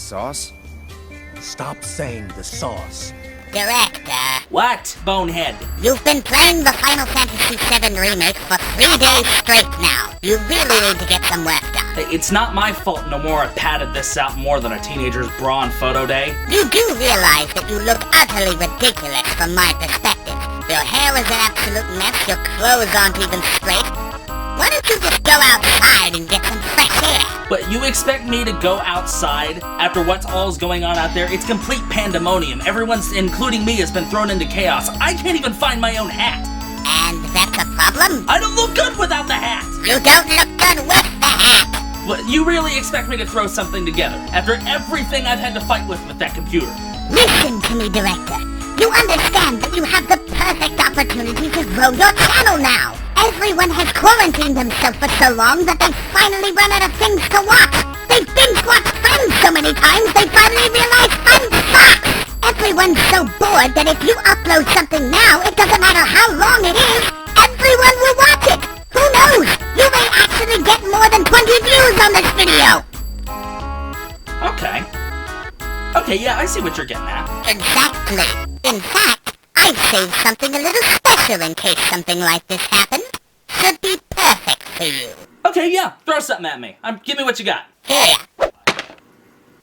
sauce? Stop saying the sauce. Director. What, bonehead? You've been playing the Final Fantasy VII Remake for 3 days straight now. You really need to get some work done. It's not my fault Nomura padded this out more than a teenager's bra on photo day. You do realize that you look utterly ridiculous from my perspective. Your hair is an absolute mess, your clothes aren't even straight. Why don't you just go outside and get some fresh air? But you expect me to go outside after what's all's going on out there? It's complete pandemonium. Everyone's, including me, has been thrown into chaos. I can't even find my own hat. And that's a problem? I don't look good without the hat. You don't look good with the hat. Well, you really expect me to throw something together after everything I've had to fight with that computer? Listen to me, Director. You understand that you have the perfect opportunity to grow your channel now. Everyone has quarantined themselves for so long that they finally run out of things to watch. They've binge-watched Friends so many times they finally realize fun sucks. Everyone's so bored that if you upload something now, it doesn't matter how long it is, everyone will watch it. Who knows? You may actually get more than 20 views on this video. Okay. Okay, yeah, I see what you're getting at. Exactly. In fact, I've saved something a little special in case something like this happens. Should be perfect for you. Okay, yeah, throw something at me. Give me what you got. Here.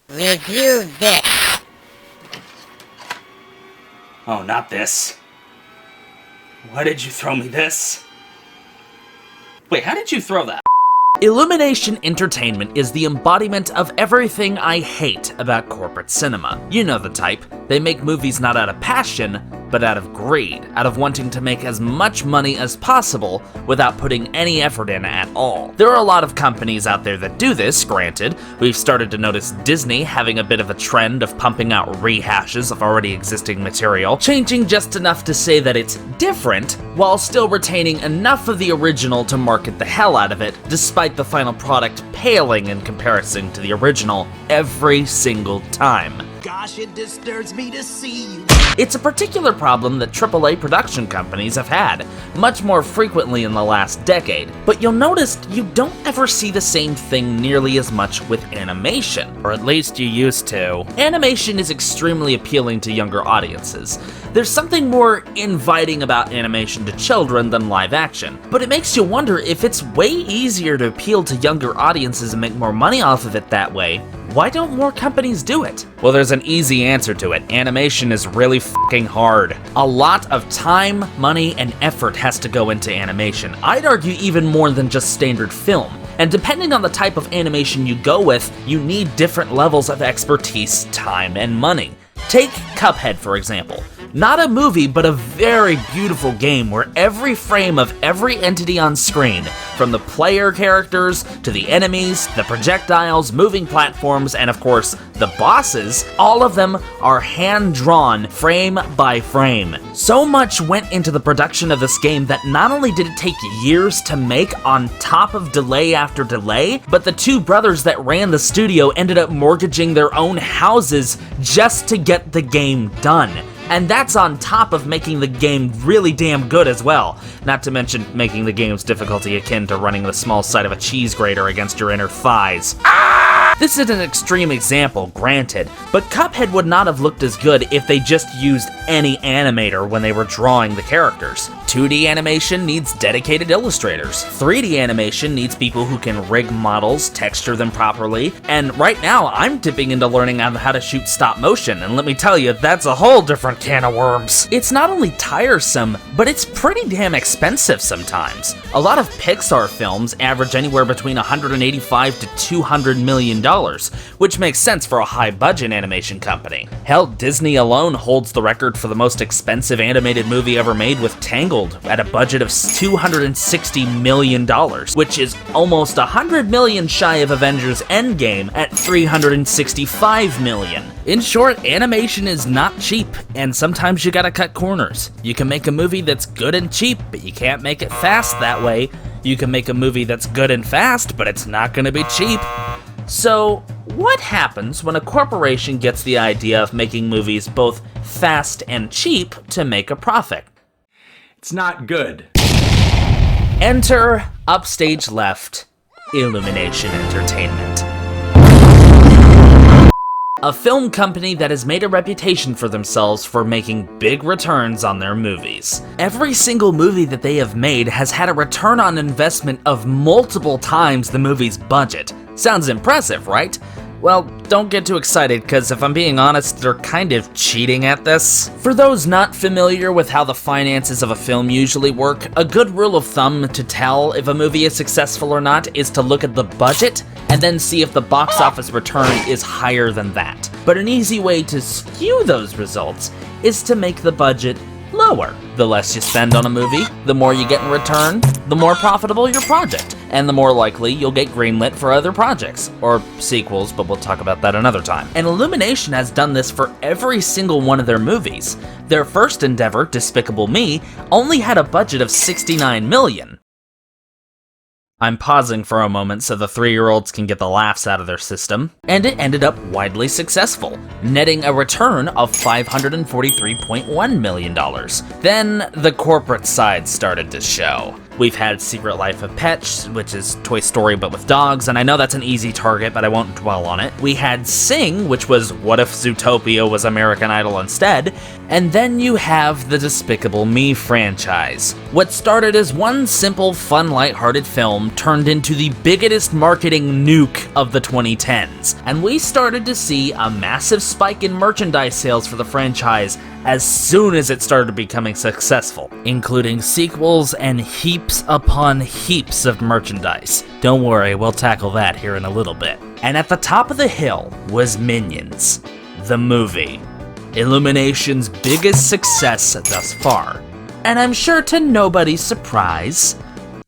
Review this. Oh, not this. Why did you throw me this? Wait, how did you throw that? Illumination Entertainment is the embodiment of everything I hate about corporate cinema. You know the type. They make movies not out of passion, but out of greed, out of wanting to make as much money as possible without putting any effort in at all. There are a lot of companies out there that do this, granted. We've started to notice Disney having a bit of a trend of pumping out rehashes of already existing material, changing just enough to say that it's different, while still retaining enough of the original to market the hell out of it, despite the final product paling in comparison to the original every single time. Gosh, it disturbs me to see you. It's a particular problem that AAA production companies have had, much more frequently in the last decade, but you'll notice you don't ever see the same thing nearly as much with animation, or at least you used to. Animation is extremely appealing to younger audiences. There's something more inviting about animation to children than live action, but it makes you wonder if it's way easier to appeal to younger audiences and make more money off of it that way. Why don't more companies do it? Well, there's an easy answer to it. Animation is really fucking hard. A lot of time, money, and effort has to go into animation. I'd argue even more than just standard film. And depending on the type of animation you go with, you need different levels of expertise, time, and money. Take Cuphead, for example. Not a movie, but a very beautiful game where every frame of every entity on screen, from the player characters to the enemies, the projectiles, moving platforms, and of course, the bosses, all of them are hand-drawn frame by frame. So much went into the production of this game that not only did it take years to make on top of delay after delay, but the two brothers that ran the studio ended up mortgaging their own houses just to get the game done. And that's on top of making the game really damn good as well. Not to mention making the game's difficulty akin to running the small side of a cheese grater against your inner thighs. This is an extreme example, granted, but Cuphead would not have looked as good if they just used any animator when they were drawing the characters. 2D animation needs dedicated illustrators. 3D animation needs people who can rig models, texture them properly, and right now I'm dipping into learning on how to shoot stop motion, and let me tell you, that's a whole different can of worms. It's not only tiresome, but it's pretty damn expensive sometimes. A lot of Pixar films average anywhere between $185 to $200 million, which makes sense for a high-budget animation company. Hell, Disney alone holds the record for the most expensive animated movie ever made with Tangled at a budget of $260 million, which is almost $100 million shy of Avengers Endgame at $365 million. In short, animation is not cheap, and sometimes you gotta cut corners. You can make a movie that's good and cheap, but you can't make it fast that way. You can make a movie that's good and fast, but it's not gonna be cheap. So, what happens when a corporation gets the idea of making movies both fast and cheap to make a profit? It's not good. Enter, upstage left, Illumination Entertainment. a film company that has made a reputation for themselves for making big returns on their movies. Every single movie that they have made has had a return on investment of multiple times the movie's budget. Sounds impressive, right? Well, don't get too excited, because if I'm being honest, they're kind of cheating at this. For those not familiar with how the finances of a film usually work, a good rule of thumb to tell if a movie is successful or not is to look at the budget and then see if the box office return is higher than that. But an easy way to skew those results is to make the budget lower. The less you spend on a movie, the more you get in return, the more profitable your project, and the more likely you'll get greenlit for other projects, or sequels, but we'll talk about that another time. And Illumination has done this for every single one of their movies. Their first endeavor, Despicable Me, only had a budget of $69 million. I'm pausing for a moment so the 3-year-olds can get the laughs out of their system, and it ended up widely successful, netting a return of $543.1 million. Then the corporate side started to show. We've had Secret Life of Pets, which is Toy Story but with dogs, and I know that's an easy target, but I won't dwell on it. We had Sing, which was What If Zootopia was American Idol instead? And then you have the Despicable Me franchise. What started as one simple, fun, lighthearted film turned into the biggest marketing nuke of the 2010s, and we started to see a massive spike in merchandise sales for the franchise as soon as it started becoming successful, including sequels and heaps upon heaps of merchandise. Don't worry, we'll tackle that here in a little bit. And at the top of the hill was Minions, the movie, Illumination's biggest success thus far. And I'm sure to nobody's surprise,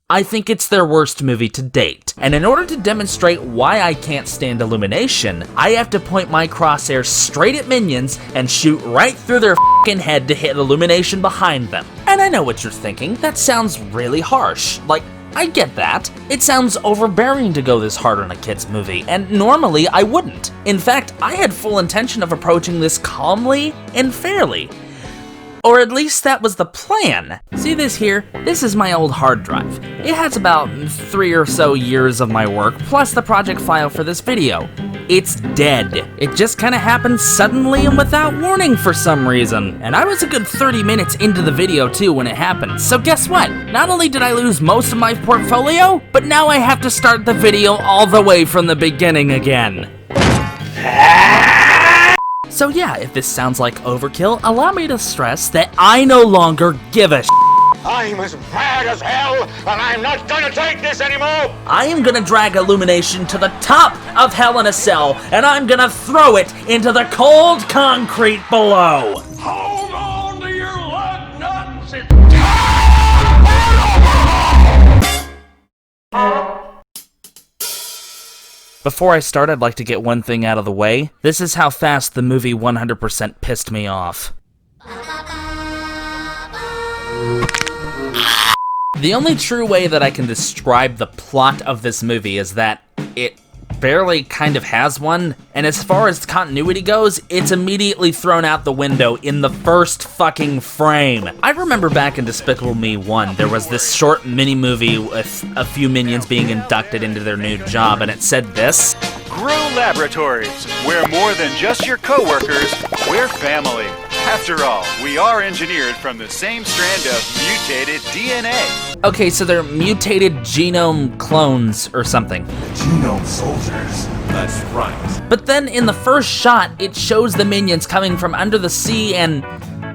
I think it's their worst movie to date. And in order to demonstrate why I can't stand Illumination, I have to point my crosshairs straight at Minions and shoot right through their f***ing head to hit Illumination behind them. And I know what you're thinking, that sounds really harsh. Like, I get that. It sounds overbearing to go this hard on a kid's movie, and normally I wouldn't. In fact, I had full intention of approaching this calmly and fairly. Or at least that was the plan. See this here? This is my old hard drive. It has about 3 or so years of my work, plus the project file for this video. It's dead. It just kinda happened suddenly and without warning for some reason. And I was a good 30 minutes into the video too when it happened. So guess what? Not only did I lose most of my portfolio, but now I have to start the video all the way from the beginning again. So yeah, if this sounds like overkill, allow me to stress that I no longer give a I'm as mad as hell, and I'm not gonna take this anymore! I am gonna drag Illumination to the top of Hell in a Cell, and I'm gonna throw it into the cold concrete below! Hold on to your lug nuts! Before I start, I'd like to get one thing out of the way. This is how fast the movie 100% pissed me off. The only true way that I can describe the plot of this movie is that it barely kind of has one, and as far as continuity goes, it's immediately thrown out the window in the first fucking frame. I remember back in Despicable Me 1, there was this short mini-movie with a few minions being inducted into their new job, and it said this: Grow Laboratories, where more than just your coworkers, we're family. After all, we are engineered from the same strand of mutated DNA. Okay, so they're mutated genome clones or something. Genome soldiers. That's right. But then in the first shot, it shows the minions coming from under the sea and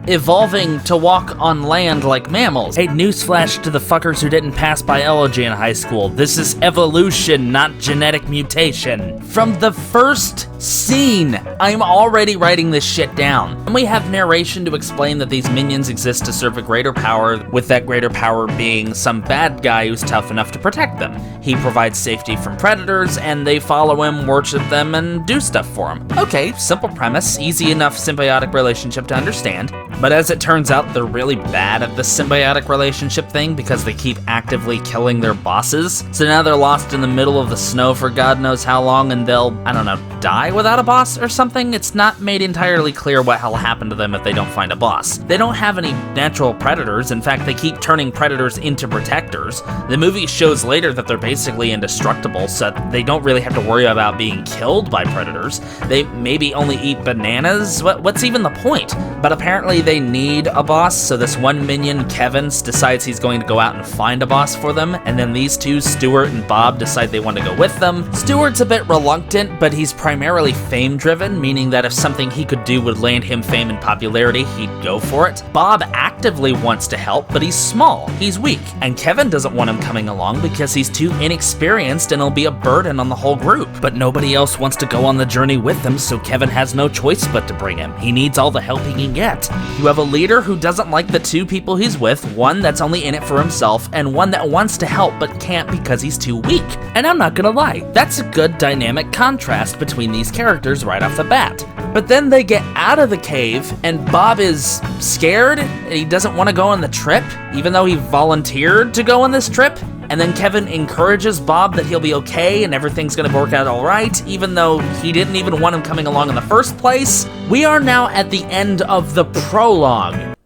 evolving to walk on land like mammals. Hey, newsflash to the fuckers who didn't pass biology in high school. This is evolution, not genetic mutation. From the first scene, I'm already writing this shit down. And we have narration to explain that these minions exist to serve a greater power, with that greater power being some bad guy who's tough enough to protect them. He provides safety from predators, and they follow him, worship them, and do stuff for him. Okay, simple premise, easy enough symbiotic relationship to understand. But as it turns out, they're really bad at the symbiotic relationship thing because they keep actively killing their bosses. So now they're lost in the middle of the snow for God knows how long, and they'll, I don't know, die without a boss or something? It's not made entirely clear what will happen to them if they don't find a boss. They don't have any natural predators. In fact, they keep turning predators into protectors. The movie shows later that they're basically indestructible, so they don't really have to worry about being killed by predators. They maybe only eat bananas? What's even the point? But apparently they need a boss, so this one minion, Kevin, decides he's going to go out and find a boss for them, and then these two, Stuart and Bob, decide they want to go with them. Stuart's a bit reluctant, but he's primarily fame-driven, meaning that if something he could do would land him fame and popularity, he'd go for it. Bob actively wants to help, but he's small, he's weak, and Kevin doesn't want him coming along because he's too inexperienced and he'll be a burden on the whole group. But nobody else wants to go on the journey with them, so Kevin has no choice but to bring him. He needs all the help he can get. You have a leader who doesn't like the two people he's with, one that's only in it for himself, and one that wants to help but can't because he's too weak. And I'm not gonna lie, that's a good dynamic contrast between these characters right off the bat. But then they get out of the cave, and Bob is scared, and he doesn't want to go on the trip, even though he volunteered to go on this trip. And then Kevin encourages Bob that he'll be okay and everything's gonna work out alright, even though he didn't even want him coming along in the first place. We are now at the end of the prologue.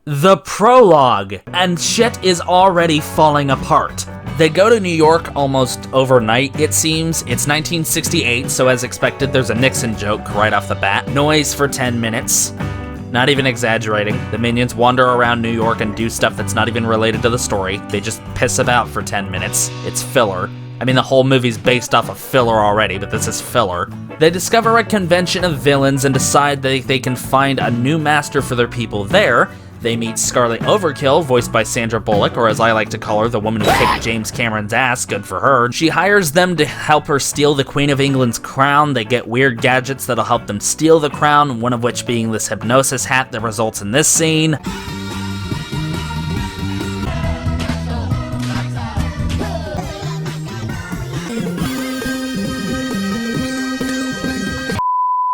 The prologue, and shit is already falling apart. They go to New York almost overnight, it seems. It's 1968, so as expected, there's a Nixon joke right off the bat. Noise for 10 minutes. Not even exaggerating. The minions wander around New York and do stuff that's not even related to the story. They just piss about for 10 minutes. It's filler. I mean, the whole movie's based off of filler already, but this is filler. They discover a convention of villains and decide that they can find a new master for their people there. They meet Scarlet Overkill, voiced by Sandra Bullock, or as I like to call her, the woman who kicked James Cameron's ass, good for her. She hires them to help her steal the Queen of England's crown. They get weird gadgets that'll help them steal the crown, one of which being this hypnosis hat that results in this scene.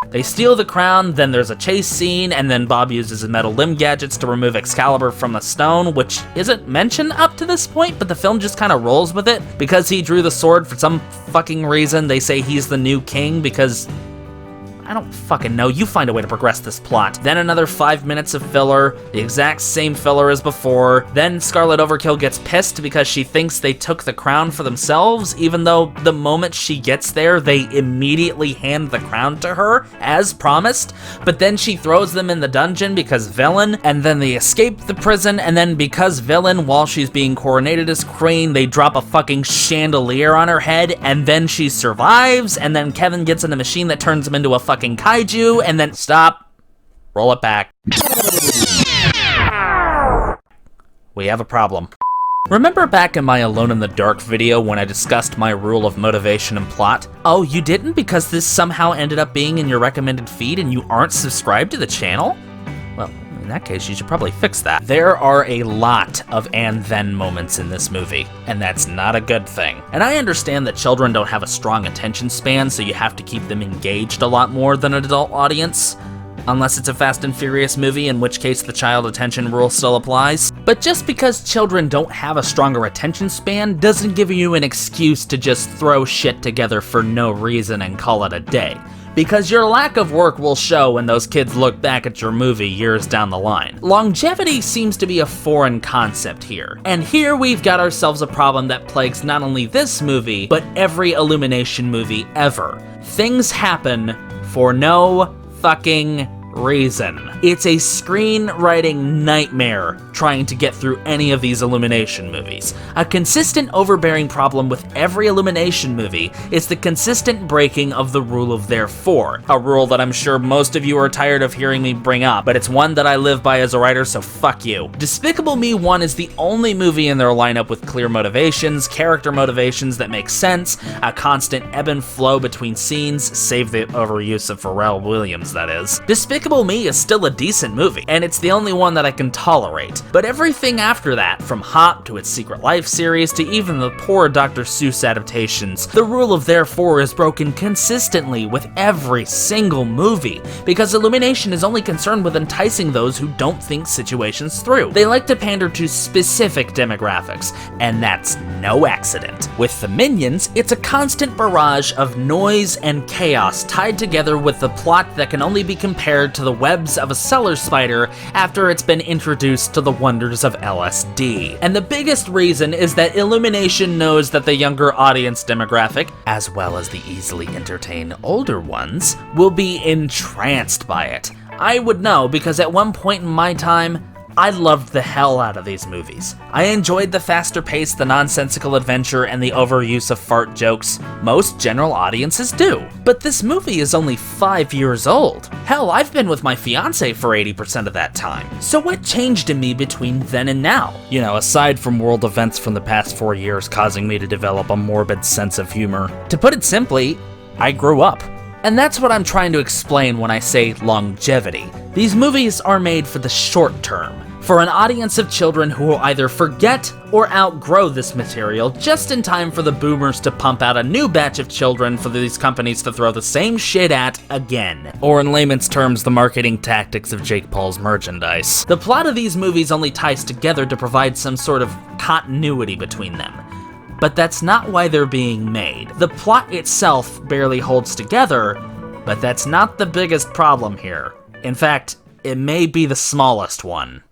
They steal the crown, then there's a chase scene, and then Bob uses his metal limb gadgets to remove Excalibur from the stone, which isn't mentioned up to this point, but the film just kind of rolls with it. Because he drew the sword for some fucking reason, they say he's the new king because... I don't fucking know, you find a way to progress this plot. Then another 5 minutes of filler, the exact same filler as before. Then Scarlet Overkill gets pissed because she thinks they took the crown for themselves, even though the moment she gets there, they immediately hand the crown to her, as promised. But then she throws them in the dungeon because villain, and then they escape the prison, and then because villain, while she's being coronated as queen, they drop a fucking chandelier on her head, and then she survives, and then Kevin gets in a machine that turns him into a fucking kaiju, and then stop, roll it back. We have a problem. Remember back in my Alone in the Dark video when I discussed my rule of motivation and plot? Oh, you didn't because this somehow ended up being in your recommended feed and you aren't subscribed to the channel? Well, in that case, you should probably fix that. There are a lot of and then moments in this movie, and that's not a good thing. And I understand that children don't have a strong attention span, so you have to keep them engaged a lot more than an adult audience. Unless it's a Fast and Furious movie, in which case the child attention rule still applies. But just because children don't have a stronger attention span doesn't give you an excuse to just throw shit together for no reason and call it a day. Because your lack of work will show when those kids look back at your movie years down the line. Longevity seems to be a foreign concept here. And here we've got ourselves a problem that plagues not only this movie, but every Illumination movie ever. Things happen for no fucking reason. It's a screenwriting nightmare trying to get through any of these Illumination movies. A consistent overbearing problem with every Illumination movie is the consistent breaking of the rule of therefore, a rule that I'm sure most of you are tired of hearing me bring up, but it's one that I live by as a writer, so fuck you. Despicable Me 1 is the only movie in their lineup with clear motivations, character motivations that make sense, a constant ebb and flow between scenes, save the overuse of Pharrell Williams, that is. Despicable Despicable Me is still a decent movie, and it's the only one that I can tolerate. But everything after that, from Hop to its Secret Life series to even the poor Dr. Seuss adaptations, the rule of therefore is broken consistently with every single movie, because Illumination is only concerned with enticing those who don't think situations through. They like to pander to specific demographics, and that's no accident. With the Minions, it's a constant barrage of noise and chaos tied together with the plot that can only be compared to the webs of a cellar spider after it's been introduced to the wonders of LSD. And the biggest reason is that Illumination knows that the younger audience demographic, as well as the easily entertained older ones, will be entranced by it. I would know because at one point in my time, I loved the hell out of these movies. I enjoyed the faster pace, the nonsensical adventure, and the overuse of fart jokes. Most general audiences do. But this movie is only 5 years old. Hell, I've been with my fiance for 80% of that time. So what changed in me between then and now? You know, aside from world events from the past 4 years causing me to develop a morbid sense of humor. To put it simply, I grew up. And that's what I'm trying to explain when I say longevity. These movies are made for the short term, for an audience of children who will either forget or outgrow this material just in time for the boomers to pump out a new batch of children for these companies to throw the same shit at again. Or in layman's terms, the marketing tactics of Jake Paul's merchandise. The plot of these movies only ties together to provide some sort of continuity between them. But that's not why they're being made. The plot itself barely holds together, but that's not the biggest problem here. In fact, it may be the smallest one.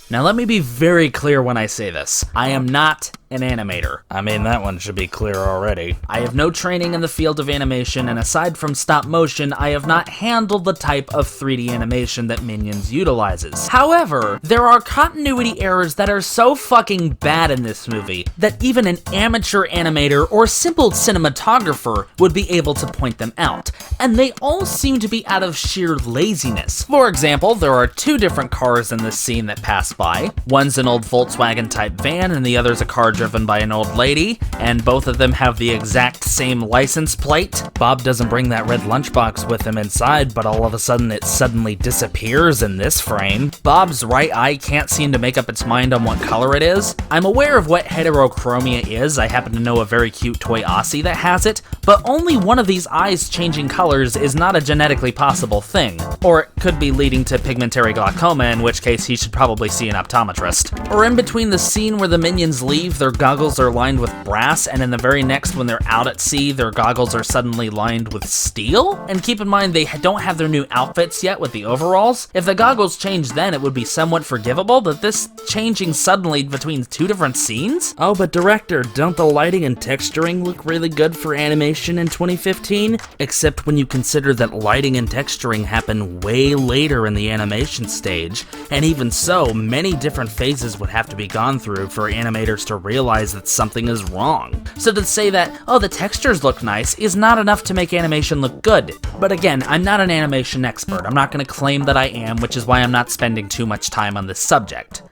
Now let me be very clear when I say this. I am not an animator. I mean, that one should be clear already. I have no training in the field of animation, and aside from stop motion, I have not handled the type of 3D animation that Minions utilizes. However, there are continuity errors that are so fucking bad in this movie that even an amateur animator or simple cinematographer would be able to point them out. And they all seem to be out of sheer laziness. For example, there are 2 different cars in this scene that pass by. One's an old Volkswagen type van, and the other's a car driven by an old lady, and both of them have the exact same license plate. Bob doesn't bring that red lunchbox with him inside, but all of a sudden it suddenly disappears in this frame. Bob's right eye can't seem to make up its mind on what color it is. I'm aware of what heterochromia is. I happen to know a very cute toy Aussie that has it, but only one of these eyes changing colors is not a genetically possible thing. Or it could be leading to pigmentary glaucoma, in which case he should probably see an optometrist. Or in between the scene where the Minions leave, their goggles are lined with brass, and in the very next when they're out at sea, their goggles are suddenly lined with steel? And keep in mind, they don't have their new outfits yet with the overalls. If the goggles changed then, it would be somewhat forgivable, but this changing suddenly between 2 different scenes? Oh, but director, don't the lighting and texturing look really good for animation in 2015? Except when you consider that lighting and texturing happen way later in the animation stage, and even so, many different phases would have to be gone through for animators to realize that something is wrong. So to say that, oh, the textures look nice, is not enough to make animation look good. But again, I'm not an animation expert. I'm not going to claim that I am, which is why I'm not spending too much time on this subject.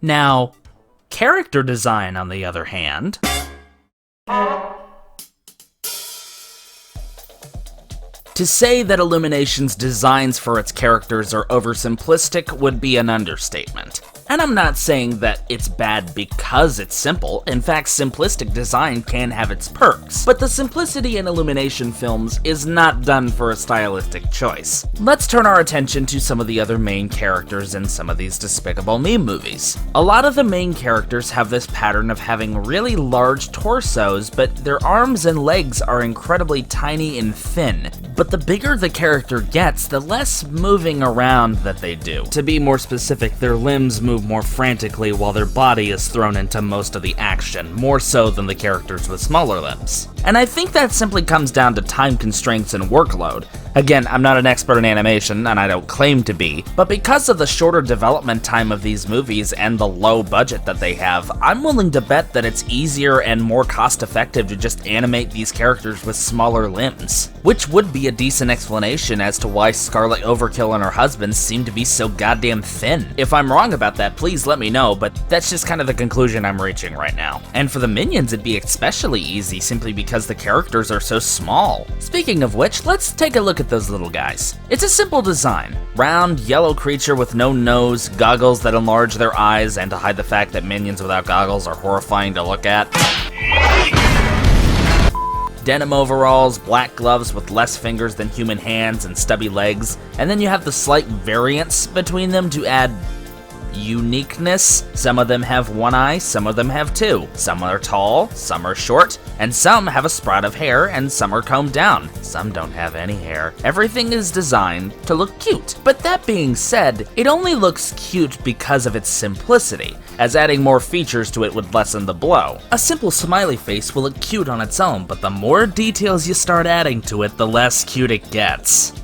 Now, character design, on the other hand, to say that Illumination's designs for its characters are oversimplistic would be an understatement. And I'm not saying that it's bad because it's simple. In fact, simplistic design can have its perks. But the simplicity in Illumination films is not done for a stylistic choice. Let's turn our attention to some of the other main characters in some of these Despicable Me movies. A lot of the main characters have this pattern of having really large torsos, but their arms and legs are incredibly tiny and thin. But the bigger the character gets, the less moving around that they do. To be more specific, their limbs move more frantically while their body is thrown into most of the action, more so than the characters with smaller limbs. And I think that simply comes down to time constraints and workload. Again, I'm not an expert in animation, and I don't claim to be, but because of the shorter development time of these movies and the low budget that they have, I'm willing to bet that it's easier and more cost-effective to just animate these characters with smaller limbs. Which would be a decent explanation as to why Scarlet Overkill and her husband seem to be so goddamn thin. If I'm wrong about that, please let me know, but that's just kind of the conclusion I'm reaching right now. And for the minions, it'd be especially easy simply because the characters are so small. Speaking of which, let's take a look at those little guys. It's a simple design. Round, yellow creature with no nose, goggles that enlarge their eyes, and to hide the fact that minions without goggles are horrifying to look at. Denim overalls, black gloves with less fingers than human hands, and stubby legs. And then you have the slight variance between them to add uniqueness. Some of them have one eye, some of them have two. Some are tall, some are short, and some have a sprout of hair, and some are combed down. Some don't have any hair. Everything is designed to look cute. But that being said, it only looks cute because of its simplicity, as adding more features to it would lessen the blow. A simple smiley face will look cute on its own, but the more details you start adding to it, the less cute it gets.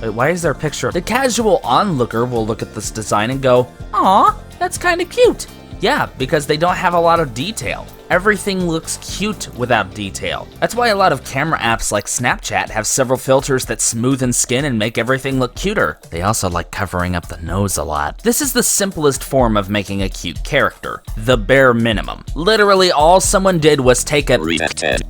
Wait, why is there a picture? The casual onlooker will look at this design and go, "Aw, that's kinda cute." Yeah, because they don't have a lot of detail. Everything looks cute without detail. That's why a lot of camera apps like Snapchat have several filters that smoothen skin and make everything look cuter. They also like covering up the nose a lot. This is the simplest form of making a cute character. The bare minimum. Literally all someone did was take a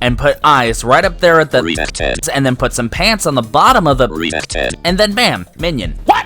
and put eyes right up there at the and then put some pants on the bottom of the and then bam, minion. What?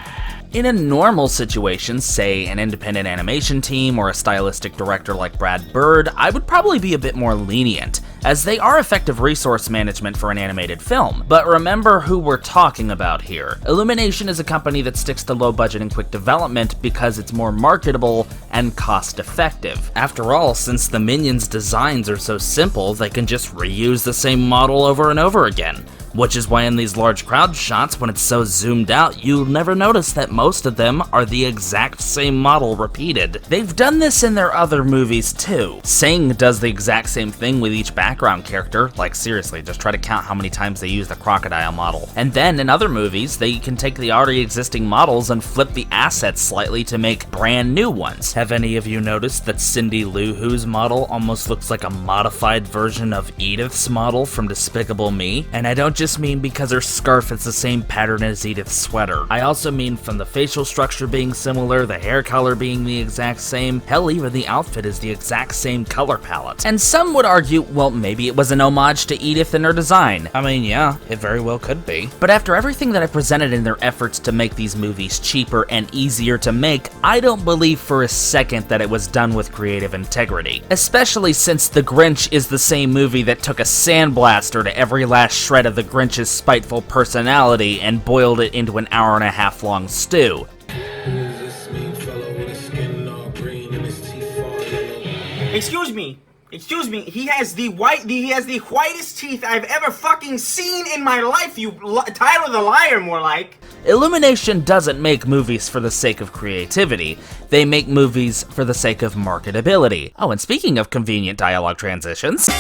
In a normal situation, say an independent animation team or a stylistic director like Brad Bird, I would probably be a bit more lenient, as they are effective resource management for an animated film. But remember who we're talking about here. Illumination is a company that sticks to low budget and quick development because it's more marketable and cost effective. After all, since the Minions' designs are so simple, they can just reuse the same model over and over again. Which is why in these large crowd shots, when it's so zoomed out, you'll never notice that most of them are the exact same model repeated. They've done this in their other movies too. Sing does the exact same thing with each background character. Like seriously, just try to count how many times they use the crocodile model. And then in other movies, they can take the already existing models and flip the assets slightly to make brand new ones. Have any of you noticed that Cindy Lou Who's model almost looks like a modified version of Edith's model from Despicable Me? And I don't just mean because her scarf is the same pattern as Edith's sweater. I also mean from the facial structure being similar, the hair color being the exact same, hell even the outfit is the exact same color palette. And some would argue, well maybe it was an homage to Edith in her design. I mean yeah, it very well could be. But after everything that I presented in their efforts to make these movies cheaper and easier to make, I don't believe for a second that it was done with creative integrity. Especially since The Grinch is the same movie that took a sandblaster to every last shred of the Grinch's spiteful personality and boiled it into an hour-and-a-half long stew. Excuse me, he has the whitest teeth I've ever fucking seen in my life, you Tyler the Liar, more like. Illumination doesn't make movies for the sake of creativity, they make movies for the sake of marketability. Oh, and speaking of convenient dialogue transitions...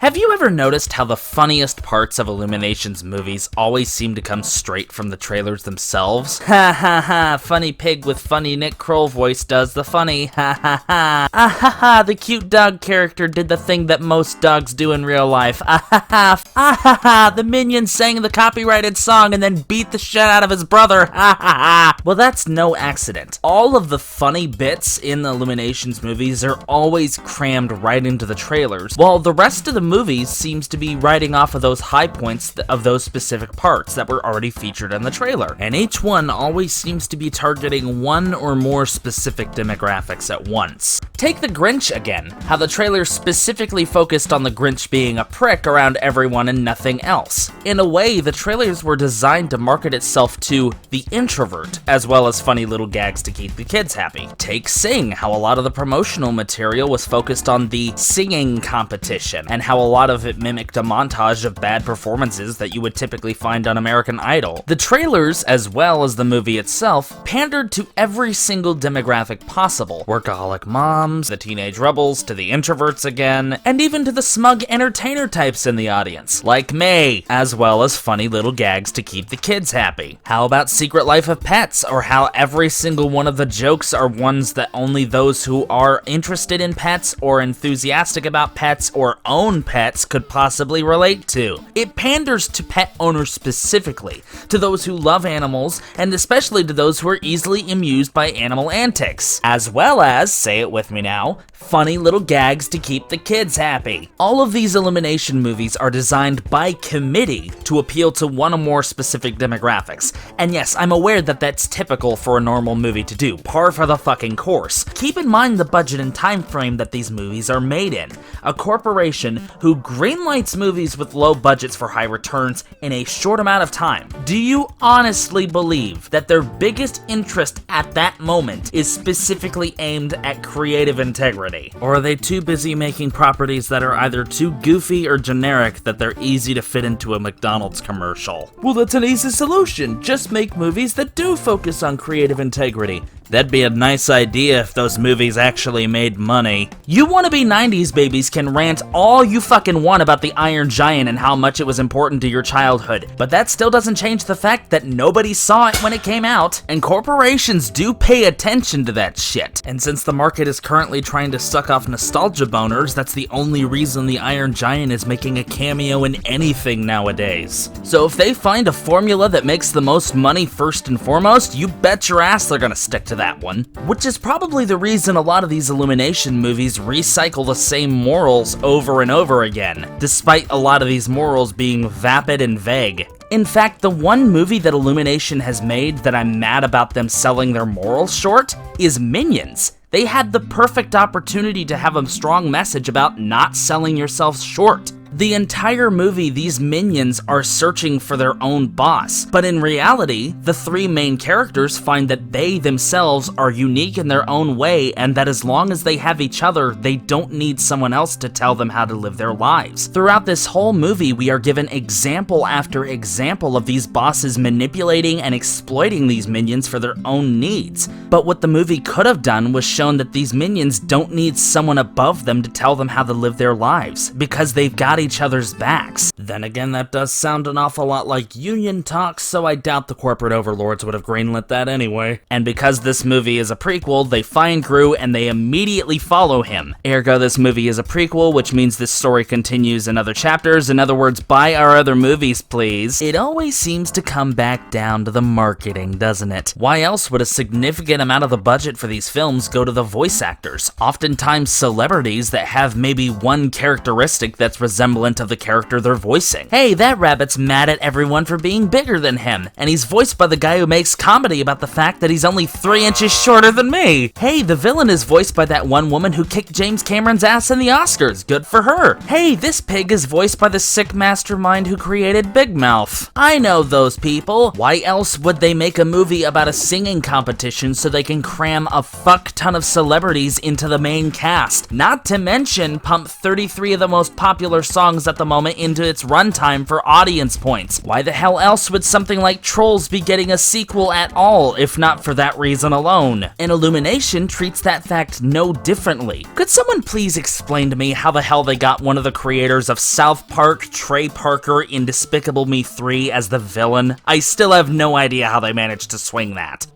Have you ever noticed how the funniest parts of Illumination's movies always seem to come straight from the trailers themselves? Ha ha ha, funny pig with funny Nick Kroll voice does the funny, ha ha ha. Ah ha ha, the cute dog character did the thing that most dogs do in real life. Ah ha ha, ah ha ha, the minion sang the copyrighted song and then beat the shit out of his brother, ha ha ha. Well, that's no accident. All of the funny bits in the Illumination's movies are always crammed right into the trailers, while the rest of the movies seems to be riding off of those high points of those specific parts that were already featured in the trailer. And each one always seems to be targeting one or more specific demographics at once. Take The Grinch again, how the trailer specifically focused on the Grinch being a prick around everyone and nothing else. In a way, the trailers were designed to market itself to the introvert, as well as funny little gags to keep the kids happy. Take Sing, how a lot of the promotional material was focused on the singing competition, and how how a lot of it mimicked a montage of bad performances that you would typically find on American Idol. The trailers, as well as the movie itself, pandered to every single demographic possible. Workaholic moms, the teenage rebels, to the introverts again, and even to the smug entertainer types in the audience, like May, as well as funny little gags to keep the kids happy. How about Secret Life of Pets, or how every single one of the jokes are ones that only those who are interested in pets or enthusiastic about pets or own pets could possibly relate to. It panders to pet owners specifically, to those who love animals, and especially to those who are easily amused by animal antics, as well as, say it with me now, funny little gags to keep the kids happy. All of these Illumination movies are designed by committee to appeal to one or more specific demographics. And yes, I'm aware that that's typical for a normal movie to do, par for the fucking course. Keep in mind the budget and time frame that these movies are made in. A corporation who greenlights movies with low budgets for high returns in a short amount of time. Do you honestly believe that their biggest interest at that moment is specifically aimed at creative integrity? Or are they too busy making properties that are either too goofy or generic that they're easy to fit into a McDonald's commercial? Well, that's an easy solution. Just make movies that do focus on creative integrity. That'd be a nice idea if those movies actually made money. You wannabe 90s babies can rant all you fucking want about the Iron Giant and how much it was important to your childhood, but that still doesn't change the fact that nobody saw it when it came out, and corporations do pay attention to that shit. And since the market is currently trying to suck off nostalgia boners, that's the only reason the Iron Giant is making a cameo in anything nowadays. So if they find a formula that makes the most money first and foremost, you bet your ass they're gonna stick to that one. Which is probably the reason a lot of these Illumination movies recycle the same morals over and over again, despite a lot of these morals being vapid and vague. In fact, the one movie that Illumination has made that I'm mad about them selling their morals short is Minions. They had the perfect opportunity to have a strong message about not selling yourself short. The entire movie, these minions are searching for their own boss, but in reality, the three main characters find that they themselves are unique in their own way, and that as long as they have each other, they don't need someone else to tell them how to live their lives. Throughout this whole movie, we are given example after example of these bosses manipulating and exploiting these minions for their own needs. But what the movie could have done was shown that these minions don't need someone above them to tell them how to live their lives, because they've got each other's backs. Then again, that does sound an awful lot like union talk, so I doubt the corporate overlords would have greenlit that anyway. And because this movie is a prequel, they find Gru and they immediately follow him. Ergo, this movie is a prequel, which means this story continues in other chapters. In other words, buy our other movies, please. It always seems to come back down to the marketing, doesn't it? Why else would a significant amount of the budget for these films go to the voice actors? Oftentimes celebrities that have maybe one characteristic that's resemblant of the character they're voicing. Hey, that rabbit's mad at everyone for being bigger than him, and he's voiced by the guy who makes comedy about the fact that he's only 3 inches shorter than me. Hey, the villain is voiced by that one woman who kicked James Cameron's ass in the Oscars. Good for her. Hey, this pig is voiced by the sick mastermind who created Big Mouth. I know those people. Why else would they make a movie about a singing competition so they can cram a fuck ton of celebrities into the main cast? Not to mention pump 33 of the most popular songs at the moment into its runtime for audience points. Why the hell else would something like Trolls be getting a sequel at all, if not for that reason alone? And Illumination treats that fact no differently. Could someone please explain to me how the hell they got one of the creators of South Park, Trey Parker, in Despicable Me 3 as the villain? I still have no idea how they managed to swing that.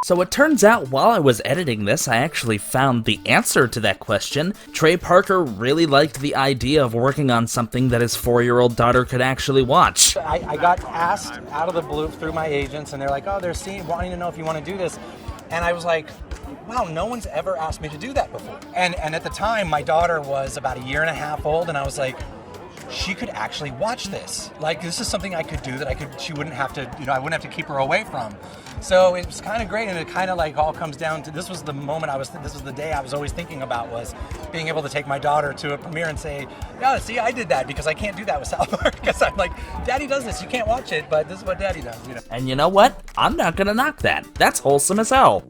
So it turns out while I was editing this, I actually found the answer to that question. Trey Parker really liked the idea of working on something that his 4-year-old daughter could actually watch. I got asked out of the blue through my agents, and they're like, oh, they're wanting to know if you want to do this. And I was like, wow, no one's ever asked me to do that before. And at the time, my daughter was about 1.5 years old, and I was like, she could actually watch this. Like, this is something I could do that she wouldn't have to, I wouldn't have to keep her away from. So it was kind of great, and it kind of like all comes down to, this was the moment this was the day I was always thinking about, was being able to take my daughter to a premiere and say, yeah, see, I did that, because I can't do that with South Park, because I'm like, Daddy does this, you can't watch it, but this is what Daddy does, And you know what? I'm not gonna knock that. That's wholesome as hell.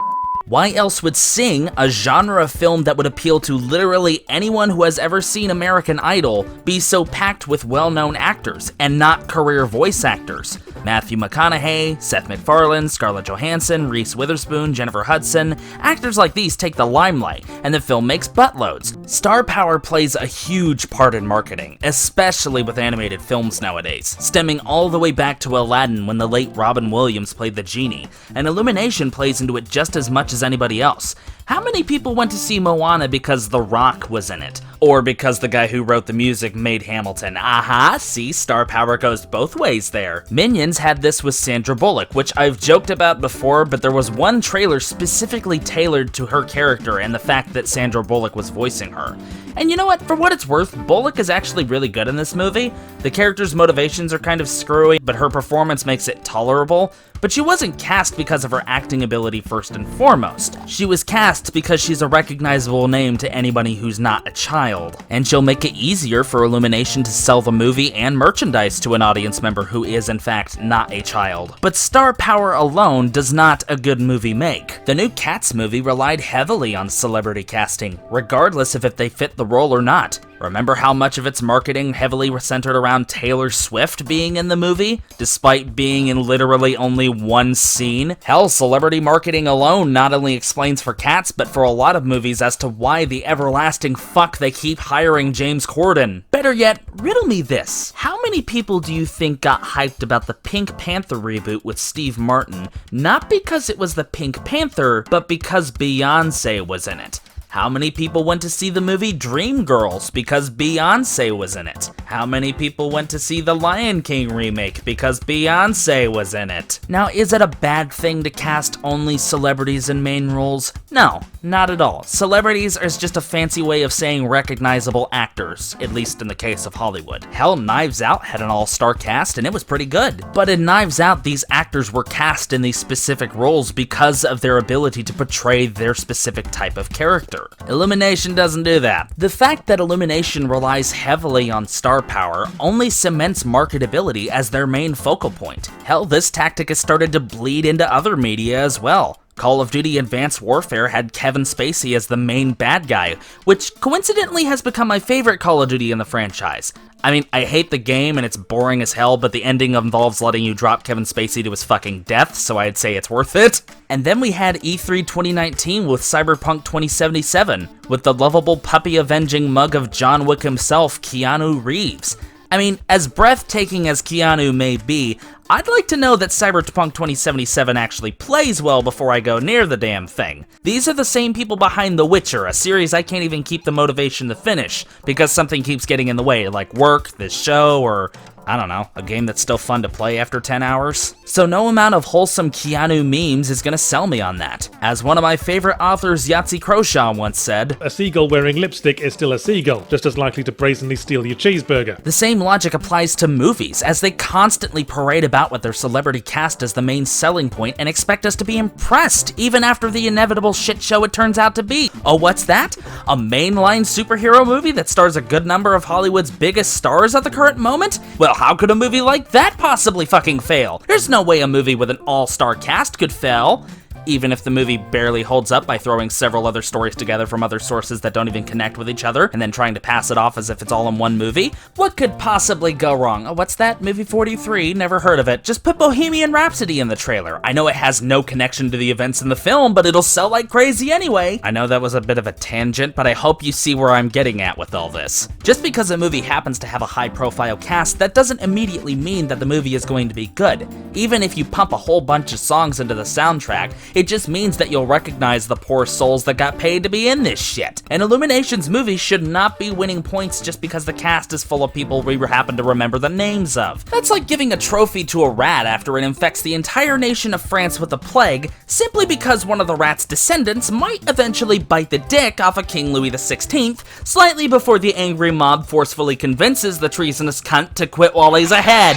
Why else would Sing, a genre of film that would appeal to literally anyone who has ever seen American Idol, be so packed with well-known actors and not career voice actors? Matthew McConaughey, Seth MacFarlane, Scarlett Johansson, Reese Witherspoon, Jennifer Hudson, actors like these take the limelight, and the film makes buttloads. Star power plays a huge part in marketing, especially with animated films nowadays, stemming all the way back to Aladdin when the late Robin Williams played the genie, and Illumination plays into it just as much as anybody else. How many people went to see Moana because The Rock was in it? Or because the guy who wrote the music made Hamilton? Aha, see, star power goes both ways there. Minions had this with Sandra Bullock, which I've joked about before, but there was one trailer specifically tailored to her character and the fact that Sandra Bullock was voicing her. And you know what, for what it's worth, Bullock is actually really good in this movie. The character's motivations are kind of screwy, but her performance makes it tolerable. But she wasn't cast because of her acting ability first and foremost. She was cast because she's a recognizable name to anybody who's not a child. And she'll make it easier for Illumination to sell the movie and merchandise to an audience member who is in fact not a child. But star power alone does not a good movie make. The new Cats movie relied heavily on celebrity casting, regardless of if they fit the role or not. Remember how much of its marketing heavily centered around Taylor Swift being in the movie, despite being in literally only one scene? Hell, celebrity marketing alone not only explains for Cats, but for a lot of movies as to why the everlasting fuck they keep hiring James Corden. Better yet, riddle me this. How many people do you think got hyped about the Pink Panther reboot with Steve Martin, not because it was the Pink Panther, but because Beyoncé was in it? How many people went to see the movie Dreamgirls because Beyoncé was in it? How many people went to see the Lion King remake because Beyoncé was in it? Now, is it a bad thing to cast only celebrities in main roles? No, not at all. Celebrities is just a fancy way of saying recognizable actors, at least in the case of Hollywood. Hell, Knives Out had an all-star cast and it was pretty good. But in Knives Out, these actors were cast in these specific roles because of their ability to portray their specific type of character. Illumination doesn't do that. The fact that Illumination relies heavily on star power only cements marketability as their main focal point. Hell, this tactic has started to bleed into other media as well. Call of Duty Advanced Warfare had Kevin Spacey as the main bad guy, which coincidentally has become my favorite Call of Duty in the franchise. I mean, I hate the game and it's boring as hell, but the ending involves letting you drop Kevin Spacey to his fucking death, so I'd say it's worth it. And then we had E3 2019 with Cyberpunk 2077, with the lovable puppy-avenging mug of John Wick himself, Keanu Reeves. I mean, as breathtaking as Keanu may be, I'd like to know that Cyberpunk 2077 actually plays well before I go near the damn thing. These are the same people behind The Witcher, a series I can't even keep the motivation to finish because something keeps getting in the way, like work, this show, or I don't know, a game that's still fun to play after 10 hours. So no amount of wholesome Keanu memes is gonna sell me on that. As one of my favorite authors, Yahtzee Croshaw, once said, "A seagull wearing lipstick is still a seagull, just as likely to brazenly steal your cheeseburger." The same logic applies to movies, as they constantly parade about with their celebrity cast as the main selling point and expect us to be impressed, even after the inevitable shit show it turns out to be. Oh, what's that? A mainline superhero movie that stars a good number of Hollywood's biggest stars at the current moment? Well, how could a movie like that possibly fucking fail? There's no way a movie with an all-star cast could fail. Even if the movie barely holds up by throwing several other stories together from other sources that don't even connect with each other, and then trying to pass it off as if it's all in one movie. What could possibly go wrong? Oh, what's that? Movie 43? Never heard of it. Just put Bohemian Rhapsody in the trailer. I know it has no connection to the events in the film, but it'll sell like crazy anyway. I know that was a bit of a tangent, but I hope you see where I'm getting at with all this. Just because a movie happens to have a high-profile cast, that doesn't immediately mean that the movie is going to be good. Even if you pump a whole bunch of songs into the soundtrack, it just means that you'll recognize the poor souls that got paid to be in this shit. And Illumination's movie should not be winning points just because the cast is full of people we happen to remember the names of. That's like giving a trophy to a rat after it infects the entire nation of France with the plague, simply because one of the rat's descendants might eventually bite the dick off of King Louis XVI, slightly before the angry mob forcefully convinces the treasonous cunt to quit while he's ahead.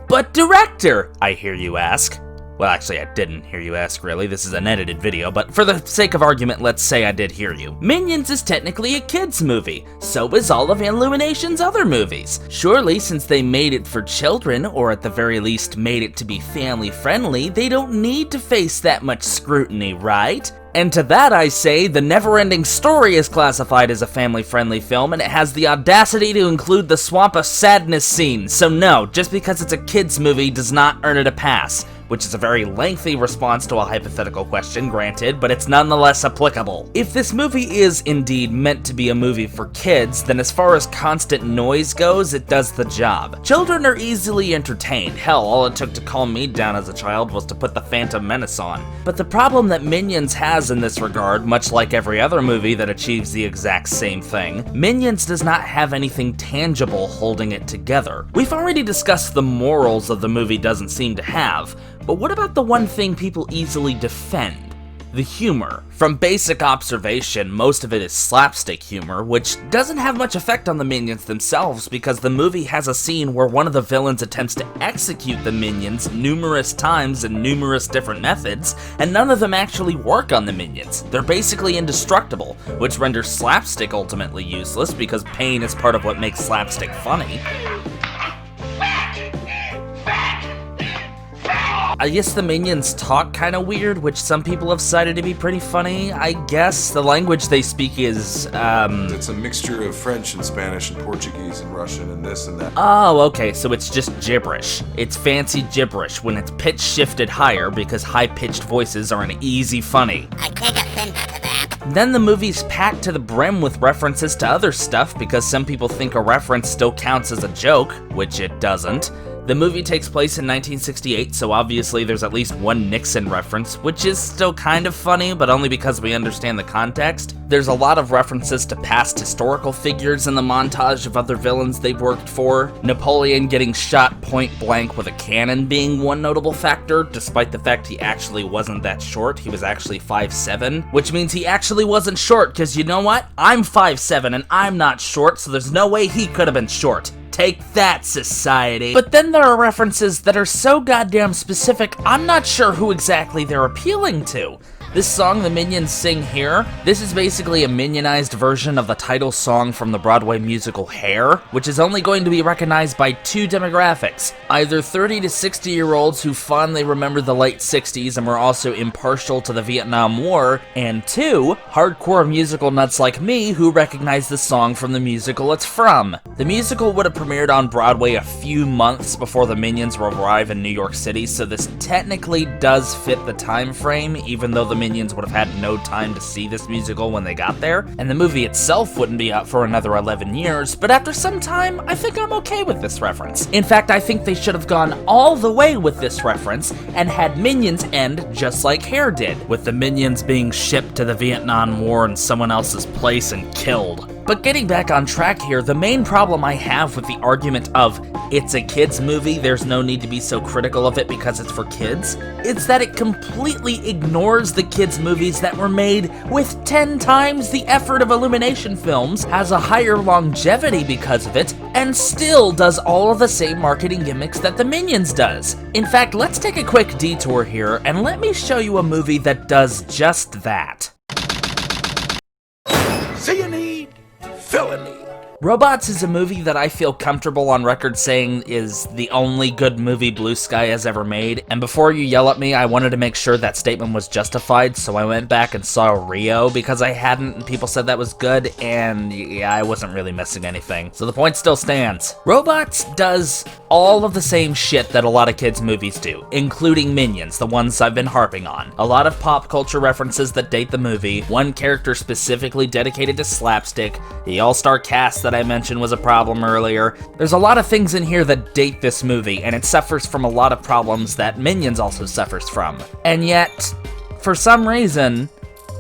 But director, I hear you ask. Well, actually, I didn't hear you ask, really. This is an edited video, but for the sake of argument, let's say I did hear you. Minions is technically a kid's movie. So is all of Illumination's other movies. Surely, since they made it for children, or at the very least made it to be family-friendly, they don't need to face that much scrutiny, right? And to that I say, The Neverending Story is classified as a family-friendly film, and it has the audacity to include the Swamp of Sadness scene. So no, just because it's a kid's movie does not earn it a pass. Which is a very lengthy response to a hypothetical question, granted, but it's nonetheless applicable. If this movie is indeed meant to be a movie for kids, then as far as constant noise goes, it does the job. Children are easily entertained. Hell, all it took to calm me down as a child was to put the Phantom Menace on. But the problem that Minions has in this regard, much like every other movie that achieves the exact same thing, Minions does not have anything tangible holding it together. We've already discussed the morals that the movie doesn't seem to have, but what about the one thing people easily defend? The humor. From basic observation, most of it is slapstick humor, which doesn't have much effect on the minions themselves because the movie has a scene where one of the villains attempts to execute the minions numerous times in numerous different methods, and none of them actually work on the minions. They're basically indestructible, which renders slapstick ultimately useless because pain is part of what makes slapstick funny. I guess the minions talk kinda weird, which some people have cited to be pretty funny, I guess. The language they speak is, It's a mixture of French and Spanish and Portuguese and Russian and this and that. Oh, okay, so it's just gibberish. It's fancy gibberish when it's pitch shifted higher because high-pitched voices are an easy funny. I take offense to that. Then the movie's packed to the brim with references to other stuff because some people think a reference still counts as a joke, which it doesn't. The movie takes place in 1968, so obviously there's at least one Nixon reference, which is still kind of funny, but only because we understand the context. There's a lot of references to past historical figures in the montage of other villains they've worked for. Napoleon getting shot point blank with a cannon being one notable factor, despite the fact he actually wasn't that short. He was actually 5'7", which means he actually wasn't short, because you know what? I'm 5'7", and I'm not short, so there's no way he could have been short. Take that, society. But then there are references that are so goddamn specific, I'm not sure who exactly they're appealing to. This song the Minions sing here, this is basically a minionized version of the title song from the Broadway musical Hair, which is only going to be recognized by two demographics, either 30 to 60-year-olds who fondly remember the late 60s and were also impartial to the Vietnam War, and two, hardcore musical nuts like me who recognize the song from the musical it's from. The musical would have premiered on Broadway a few months before the Minions will arrive in New York City, so this technically does fit the time frame, even though the Minions would have had no time to see this musical when they got there, and the movie itself wouldn't be out for another 11 years, but after some time, I think I'm okay with this reference. In fact, I think they should have gone all the way with this reference and had Minions end just like Hair did, with the Minions being shipped to the Vietnam War in someone else's place and killed. But getting back on track here, the main problem I have with the argument of it's a kid's movie, there's no need to be so critical of it because it's for kids, is that it completely ignores the kids' movies that were made with 10 times the effort of Illumination films, has a higher longevity because of it, and still does all of the same marketing gimmicks that the Minions does. In fact, let's take a quick detour here and let me show you a movie that does just that. See you need, fill me. Robots is a movie that I feel comfortable on record saying is the only good movie Blue Sky has ever made, and before you yell at me, I wanted to make sure that statement was justified, so I went back and saw Rio because I hadn't, and people said that was good, and yeah, I wasn't really missing anything, so the point still stands. Robots does all of the same shit that a lot of kids' movies do, including Minions, the ones I've been harping on. A lot of pop culture references that date the movie, one character specifically dedicated to slapstick, the all-star cast that I mentioned was a problem earlier. There's a lot of things in here that date this movie, and it suffers from a lot of problems that Minions also suffers from. And yet, for some reason,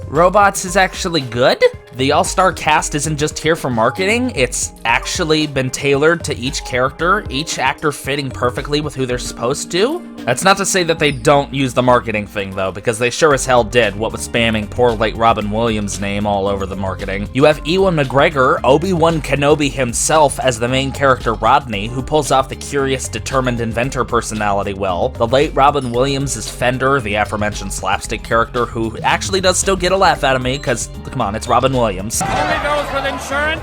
Robots is actually good? The all-star cast isn't just here for marketing, it's actually been tailored to each character, each actor fitting perfectly with who they're supposed to. That's not to say that they don't use the marketing thing though, because they sure as hell did, what with spamming poor late Robin Williams' name all over the marketing. You have Ewan McGregor, Obi-Wan Kenobi himself, as the main character Rodney, who pulls off the curious, determined inventor personality well. The late Robin Williams is Fender, the aforementioned slapstick character, who actually does still get a laugh out of me, because, come on, it's Robin Williams. Only goes with insurance.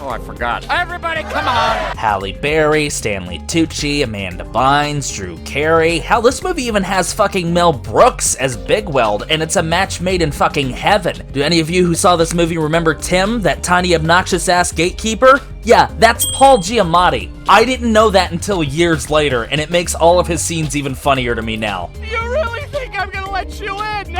Oh, I forgot. Everybody, come on! Halle Berry, Stanley Tucci, Amanda Bynes, Drew Carey. Hell, this movie even has fucking Mel Brooks as Big Weld, and it's a match made in fucking heaven. Do any of you who saw this movie remember Tim, that tiny obnoxious-ass gatekeeper? Yeah, that's Paul Giamatti. I didn't know that until years later, and it makes all of his scenes even funnier to me now. You really think I'm gonna let you in?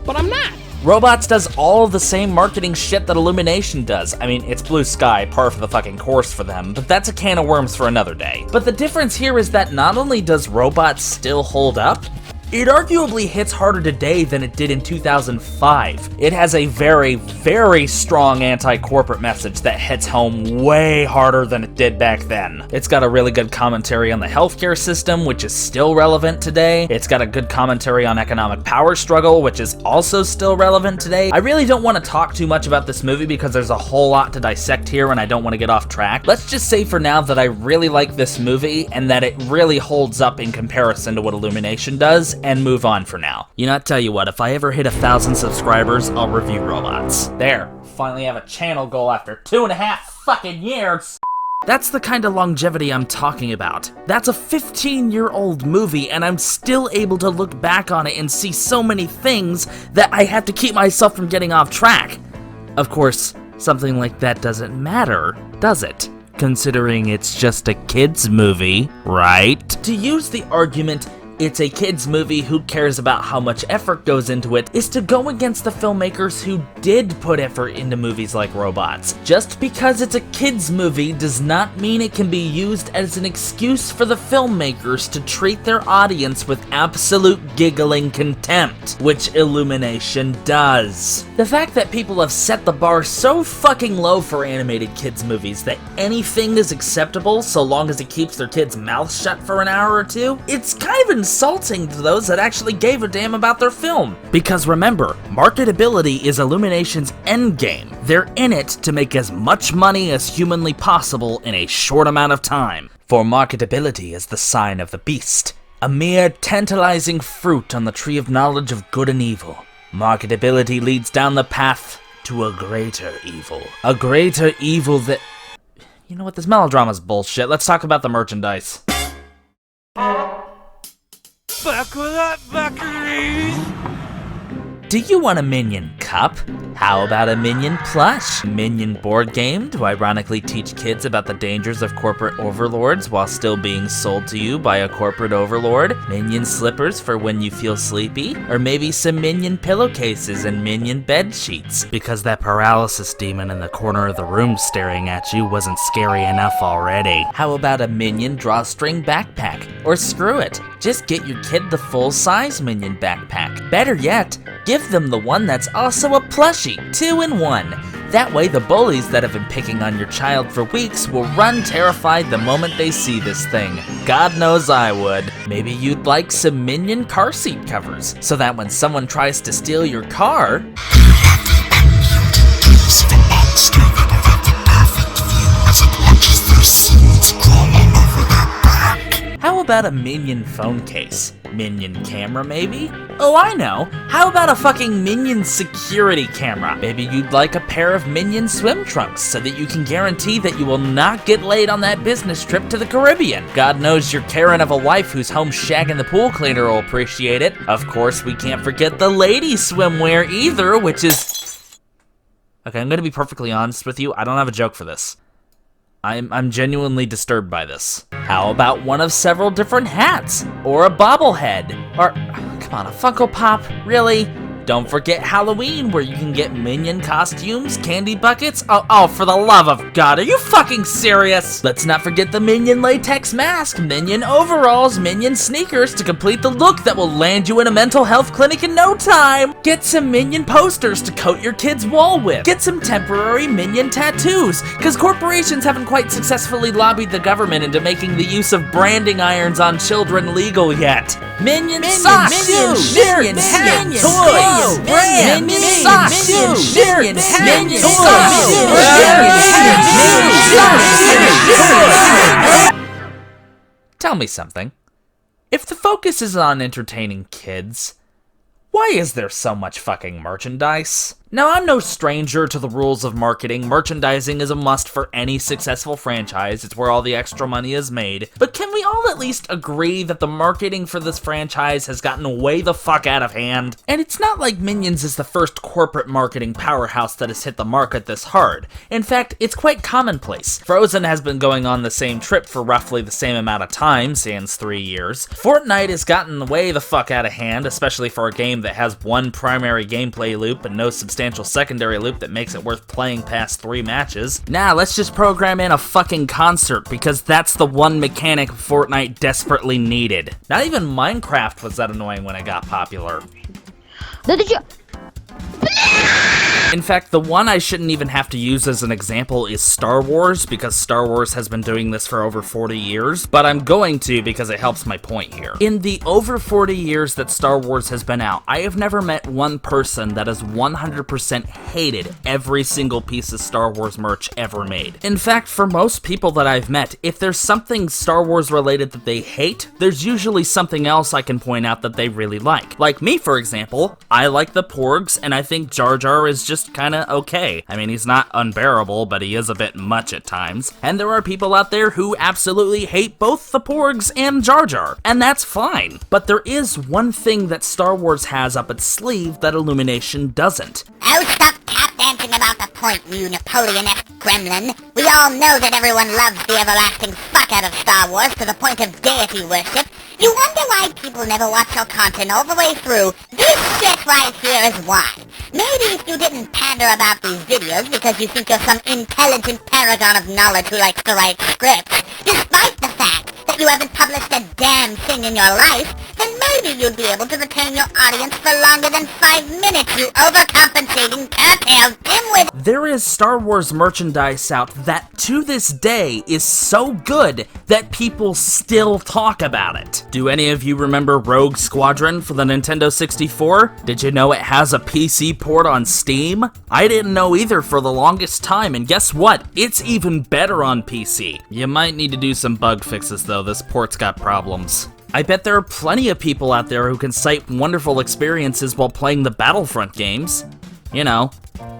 But I'm not. Robots does all of the same marketing shit that Illumination does. I mean, it's blue sky, par for the fucking course for them, but that's a can of worms for another day. But the difference here is that not only does Robots still hold up, it arguably hits harder today than it did in 2005. It has a very, very strong anti-corporate message that hits home way harder than it did back then. It's got a really good commentary on the healthcare system, which is still relevant today. It's got a good commentary on economic power struggle, which is also still relevant today. I really don't want to talk too much about this movie because there's a whole lot to dissect here and I don't want to get off track. Let's just say for now that I really like this movie and that it really holds up in comparison to what Illumination does, and move on for now. You know, I tell you what, if I ever hit 1,000 subscribers, I'll review Robots. There, finally have a channel goal after 2.5 fucking years. That's the kind of longevity I'm talking about. That's a 15-year-old movie, and I'm still able to look back on it and see so many things that I have to keep myself from getting off track. Of course, something like that doesn't matter, does it? Considering it's just a kid's movie, right? To use the argument, it's a kid's movie, who cares about how much effort goes into it, is to go against the filmmakers who did put effort into movies like Robots. Just because it's a kid's movie does not mean it can be used as an excuse for the filmmakers to treat their audience with absolute giggling contempt, which Illumination does. The fact that people have set the bar so fucking low for animated kids movies that anything is acceptable so long as it keeps their kids' mouths shut for an hour or two, it's kind of insulting to those that actually gave a damn about their film. Because remember, marketability is Illumination's endgame. They're in it to make as much money as humanly possible in a short amount of time. For marketability is the sign of the beast, a mere tantalizing fruit on the tree of knowledge of good and evil. Marketability leads down the path to a greater evil. A greater evil that... You know what, this melodrama's bullshit. Let's talk about the merchandise. Buckle up, buckaroos! Do you want a Minion cup? How about a Minion plush? Minion board game to ironically teach kids about the dangers of corporate overlords while still being sold to you by a corporate overlord? Minion slippers for when you feel sleepy? Or maybe some Minion pillowcases and Minion bed sheets, because that paralysis demon in the corner of the room staring at you wasn't scary enough already. How about a Minion drawstring backpack? Or screw it, just get your kid the full-size Minion backpack. Better yet, give them the one that's also a plushie, 2-in-1. That way the bullies that have been picking on your child for weeks will run terrified the moment they see this thing. God knows I would. Maybe you'd like some Minion car seat covers, so that when someone tries to steal your car... How about a Minion phone case? Minion camera, maybe? Oh, I know. How about a fucking Minion security camera? Maybe you'd like a pair of Minion swim trunks so that you can guarantee that you will not get laid on that business trip to the Caribbean. God knows your Karen of a wife who's home shagging the pool cleaner will appreciate it. Of course, we can't forget the lady swimwear either, which is... Okay, I'm gonna be perfectly honest with you. I don't have a joke for this. I'm genuinely disturbed by this. How about one of several different hats? Or a bobblehead? Or, come on, a Funko Pop? Really? Don't forget Halloween, where you can get Minion costumes, candy buckets. Oh, for the love of God, are you fucking serious? Let's not forget the Minion latex mask, Minion overalls, Minion sneakers to complete the look that will land you in a mental health clinic in no time. Get some Minion posters to coat your kid's wall with. Get some temporary Minion tattoos, because corporations haven't quite successfully lobbied the government into making the use of branding irons on children legal yet. Minion socks, Minion hats, toys, Minion socks, Minion hats, toys. Tell me something. If the focus is on entertaining kids, why is there so much fucking merchandise? Now, I'm no stranger to the rules of marketing. Merchandising is a must for any successful franchise. It's where all the extra money is made. But can we all at least agree that the marketing for this franchise has gotten way the fuck out of hand? And it's not like Minions is the first corporate marketing powerhouse that has hit the market this hard. In fact, it's quite commonplace. Frozen has been going on the same trip for roughly the same amount of time, sans 3 years. Fortnite has gotten way the fuck out of hand, especially for a game that has one primary gameplay loop and no substantial secondary loop that makes it worth playing past 3 matches. Nah, let's just program in a fucking concert, because that's the one mechanic Fortnite desperately needed. Not even Minecraft was that annoying when it got popular. In fact, the one I shouldn't even have to use as an example is Star Wars, because Star Wars has been doing this for over 40 years, but I'm going to because it helps my point here. In the over 40 years that Star Wars has been out, I have never met one person that has 100% hated every single piece of Star Wars merch ever made. In fact, for most people that I've met, if there's something Star Wars related that they hate, there's usually something else I can point out that they really like. Like me, for example, I like the Porgs, and I think Jar Jar is just kinda okay. I mean, he's not unbearable, but he is a bit much at times. And there are people out there who absolutely hate both the Porgs and Jar Jar, and that's fine. But there is one thing that Star Wars has up its sleeve that Illumination doesn't. Oh, stop tap dancing about the point, you Napoleon-esque gremlin. We all know that everyone loves the everlasting fuck out of Star Wars to the point of deity worship. You wonder why people never watch your content all the way through. This shit right here is why. Maybe if you didn't pander about these videos because you think you're some intelligent paragon of knowledge who likes to write scripts, despite the fact that you haven't published a damn thing in your life, then maybe you'd be able to retain your audience for longer than 5 minutes, you overcompensating, curtailed dimwit. There is Star Wars merchandise out that to this day is so good that people still talk about it. Do any of you remember Rogue Squadron for the Nintendo 64? Did you know it has a PC port on Steam? I didn't know either for the longest time, and guess what? It's even better on PC. You might need to do some bug fixes though, this port's got problems. I bet there are plenty of people out there who can cite wonderful experiences while playing the Battlefront games. You know,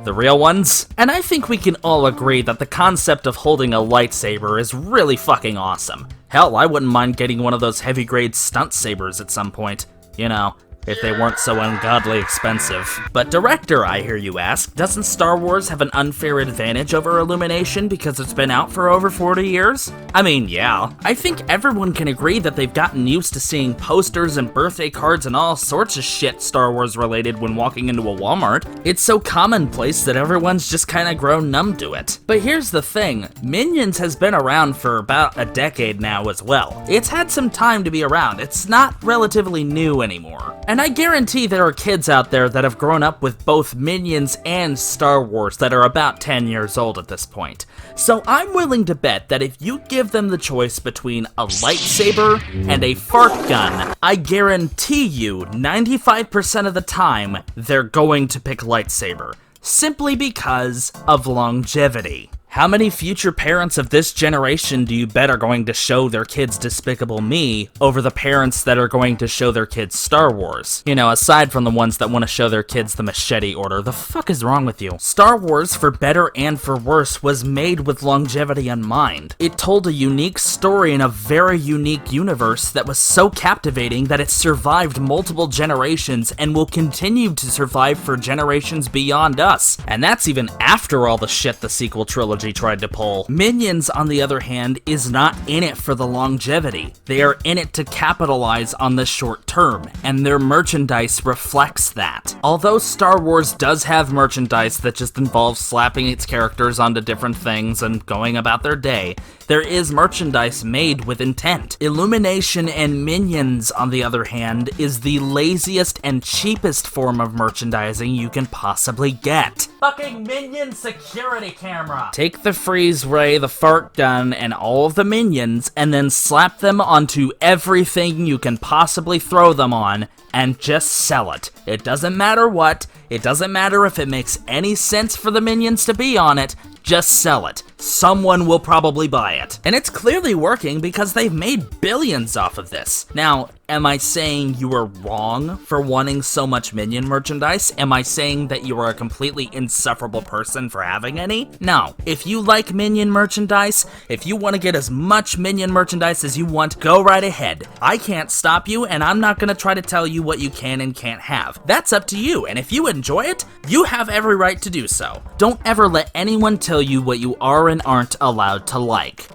the real ones. And I think we can all agree that the concept of holding a lightsaber is really fucking awesome. Hell, I wouldn't mind getting one of those heavy-grade stunt sabers at some point. You know, if they weren't so ungodly expensive. But director, I hear you ask, doesn't Star Wars have an unfair advantage over Illumination because it's been out for over 40 years? I mean, yeah. I think everyone can agree that they've gotten used to seeing posters and birthday cards and all sorts of shit Star Wars related when walking into a Walmart. It's so commonplace that everyone's just kinda grown numb to it. But here's the thing, Minions has been around for about a decade now as well. It's had some time to be around, it's not relatively new anymore. And I guarantee there are kids out there that have grown up with both Minions and Star Wars that are about 10 years old at this point. So I'm willing to bet that if you give them the choice between a lightsaber and a fart gun, I guarantee you 95% of the time they're going to pick lightsaber, simply because of longevity. How many future parents of this generation do you bet are going to show their kids Despicable Me over the parents that are going to show their kids Star Wars? You know, aside from the ones that want to show their kids the Machete Order, the fuck is wrong with you? Star Wars, for better and for worse, was made with longevity in mind. It told a unique story in a very unique universe that was so captivating that it survived multiple generations and will continue to survive for generations beyond us. And that's even after all the shit the sequel trilogy Crunnchy tried to pull. Minions, on the other hand, is not in it for the longevity. They are in it to capitalize on the short term, and their merchandise reflects that. Although Star Wars does have merchandise that just involves slapping its characters onto different things and going about their day, there is merchandise made with intent. Illumination and Minions, on the other hand, is the laziest and cheapest form of merchandising you can possibly get. Fucking Minion security camera! Take the freeze ray, the fart gun, and all of the minions, and then slap them onto everything you can possibly throw them on, and just sell it. It doesn't matter what, it doesn't matter if it makes any sense for the minions to be on it, just sell it. Someone will probably buy it. And it's clearly working because they've made billions off of this. Now, am I saying you are wrong for wanting so much Minion merchandise? Am I saying that you are a completely insufferable person for having any? No. If you like Minion merchandise, if you want to get as much Minion merchandise as you want, go right ahead. I can't stop you, and I'm not going to try to tell you what you can and can't have. That's up to you, and if you enjoy it, you have every right to do so. Don't ever let anyone tell you what you are and aren't allowed to like.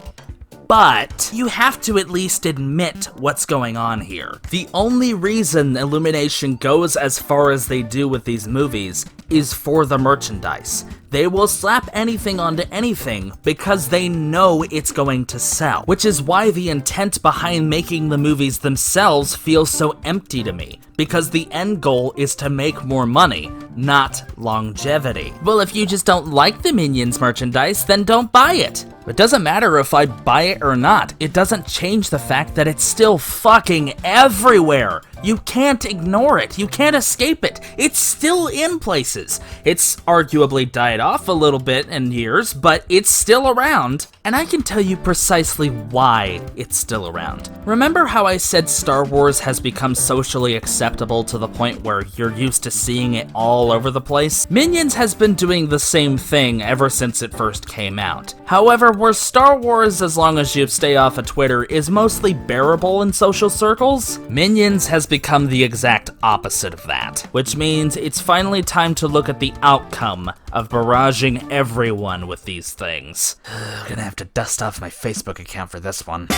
But you have to at least admit what's going on here. The only reason Illumination goes as far as they do with these movies is for the merchandise. They will slap anything onto anything because they know it's going to sell, which is why the intent behind making the movies themselves feels so empty to me, because the end goal is to make more money, not longevity. Well, if you just don't like the Minions merchandise, then don't buy it. It doesn't matter if I buy it or not. It doesn't change the fact that it's still fucking everywhere. You can't ignore it. You can't escape it. It's still in places. It's arguably died off a little bit in years, but it's still around. And I can tell you precisely why it's still around. Remember how I said Star Wars has become socially acceptable to the point where you're used to seeing it all over the place? Minions has been doing the same thing ever since it first came out. However, where Star Wars, as long as you stay off of Twitter, is mostly bearable in social circles, Minions has become the exact opposite of that. Which means it's finally time to look at the outcome of barraging everyone with these things. I'm gonna have to dust off my Facebook account for this one.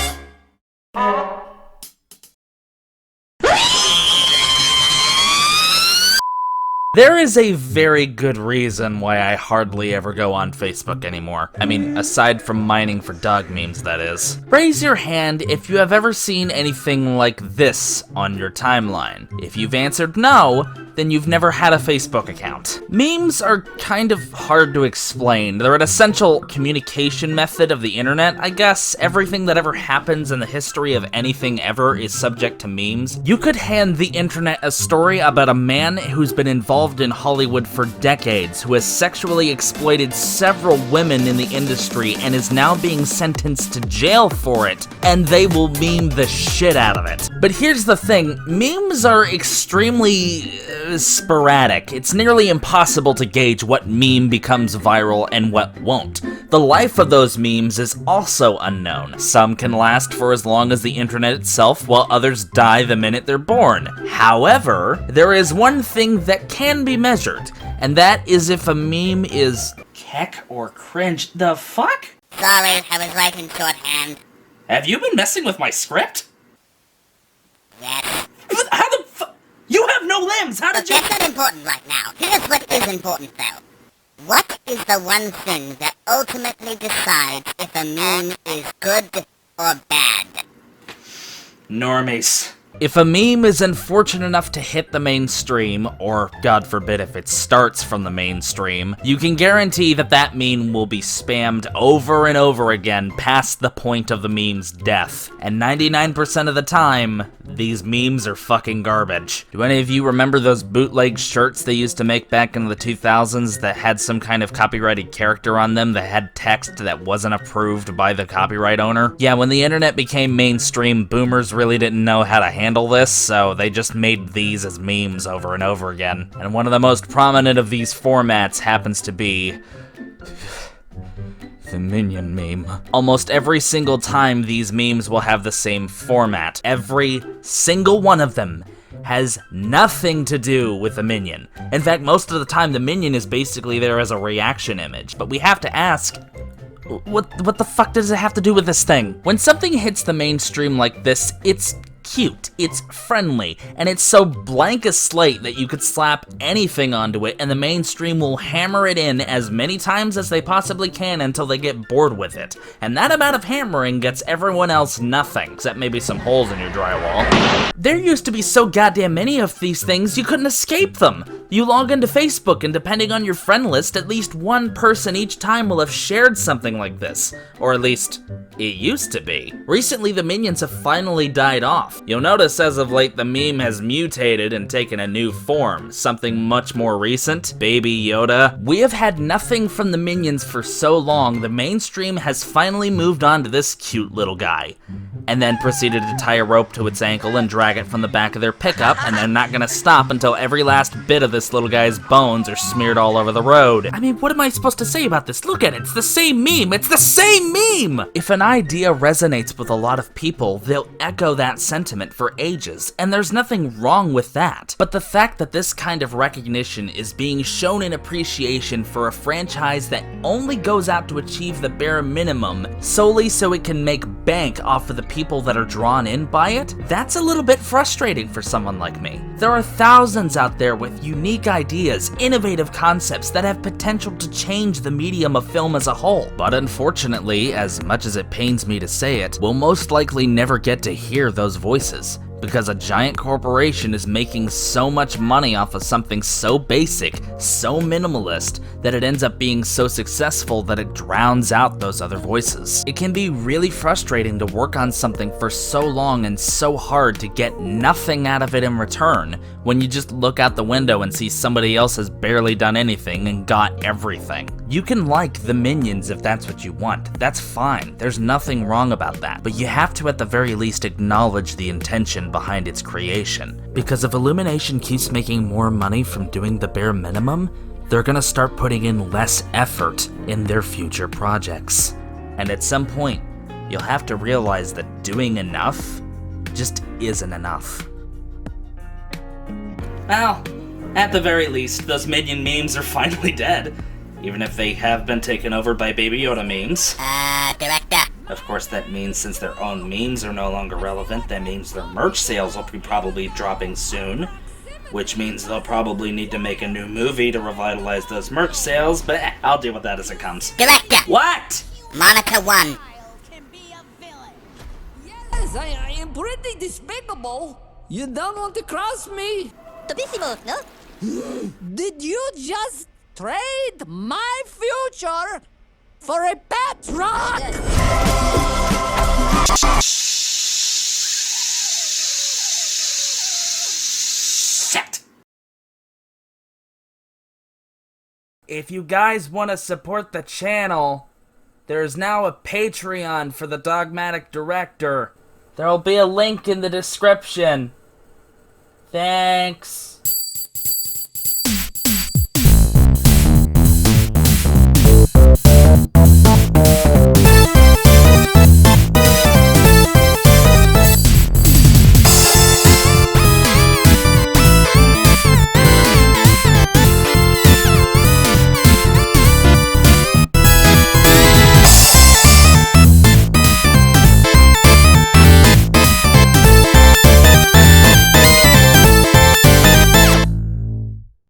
There is a very good reason why I hardly ever go on Facebook anymore. I mean, aside from mining for dog memes, that is. Raise your hand if you have ever seen anything like this on your timeline. If you've answered no, then you've never had a Facebook account. Memes are kind of hard to explain. They're an essential communication method of the internet, I guess. Everything that ever happens in the history of anything ever is subject to memes. You could hand the internet a story about a man who's been involved in Hollywood for decades, who has sexually exploited several women in the industry and is now being sentenced to jail for it, and they will meme the shit out of it. But here's the thing, memes are extremely sporadic. It's nearly impossible to gauge what meme becomes viral and what won't. The life of those memes is also unknown. Some can last for as long as the internet itself, while others die the minute they're born. However, there is one thing that can be measured, and that is if a meme is keck or cringe. The fuck? Sorry, I was writing shorthand. Have you been messing with my script? Yes. How the fuck? You have no limbs! How did you— That's not important right now. Here's what is important, though. What is the one thing that ultimately decides if a meme is good or bad? Normies. If a meme is unfortunate enough to hit the mainstream, or God forbid if it starts from the mainstream, you can guarantee that that meme will be spammed over and over again past the point of the meme's death. And 99% of the time, these memes are fucking garbage. Do any of you remember those bootleg shirts they used to make back in the 2000s that had some kind of copyrighted character on them that had text that wasn't approved by the copyright owner? Yeah, when the internet became mainstream, boomers really didn't know how to handle this, so they just made these as memes over and over again. And one of the most prominent of these formats happens to be the Minion meme. Almost every single time these memes will have the same format. Every single one of them has nothing to do with the Minion. In fact, most of the time the Minion is basically there as a reaction image. But we have to ask, What the fuck does it have to do with this thing? When something hits the mainstream like this, it's cute, it's friendly, and it's so blank a slate that you could slap anything onto it and the mainstream will hammer it in as many times as they possibly can until they get bored with it. And that amount of hammering gets everyone else nothing, except maybe some holes in your drywall. There used to be so goddamn many of these things you couldn't escape them. You log into Facebook and depending on your friend list, at least one person each time will have shared something like this. Or at least, it used to be. Recently, the minions have finally died off. You'll notice as of late the meme has mutated and taken a new form, something much more recent, Baby Yoda. We have had nothing from the minions for so long, the mainstream has finally moved on to this cute little guy. And then proceeded to tie a rope to its ankle and drag it from the back of their pickup, and they're not gonna stop until every last bit of this little guy's bones are smeared all over the road. I mean, what am I supposed to say about this? Look at it, it's the same meme! It's the same meme! If an idea resonates with a lot of people, they'll echo that sentiment for ages, and there's nothing wrong with that. But the fact that this kind of recognition is being shown in appreciation for a franchise that only goes out to achieve the bare minimum solely so it can make bank off of the people that are drawn in by it, that's a little bit frustrating for someone like me. There are thousands out there with unique ideas, innovative concepts that have potential to change the medium of film as a whole. But unfortunately, as much as it pains me to say it, we'll most likely never get to hear those voices, because a giant corporation is making so much money off of something so basic, so minimalist, that it ends up being so successful that it drowns out those other voices. It can be really frustrating to work on something for so long and so hard to get nothing out of it in return, when you just look out the window and see somebody else has barely done anything and got everything. You can like the minions if that's what you want. That's fine. There's nothing wrong about that. But you have to at the very least acknowledge the intention behind its creation. Because if Illumination keeps making more money from doing the bare minimum, they're gonna start putting in less effort in their future projects. And at some point, you'll have to realize that doing enough just isn't enough. Well, at the very least, those minion memes are finally dead. Even if they have been taken over by Baby Yoda memes. Director. Of course, that means since their own memes are no longer relevant, that means their merch sales will be probably dropping soon. Which means they'll probably need to make a new movie to revitalize those merch sales, but I'll deal with that as it comes. Director. What? Monitor 1. Yes, I am pretty despicable. You don't want to cross me? Topissimo, no? Did you just trade my future for a pet rock? Shit! If you guys want to support the channel, there's now a Patreon for the Dogmatic Director. There'll be a link in the description. Thanks.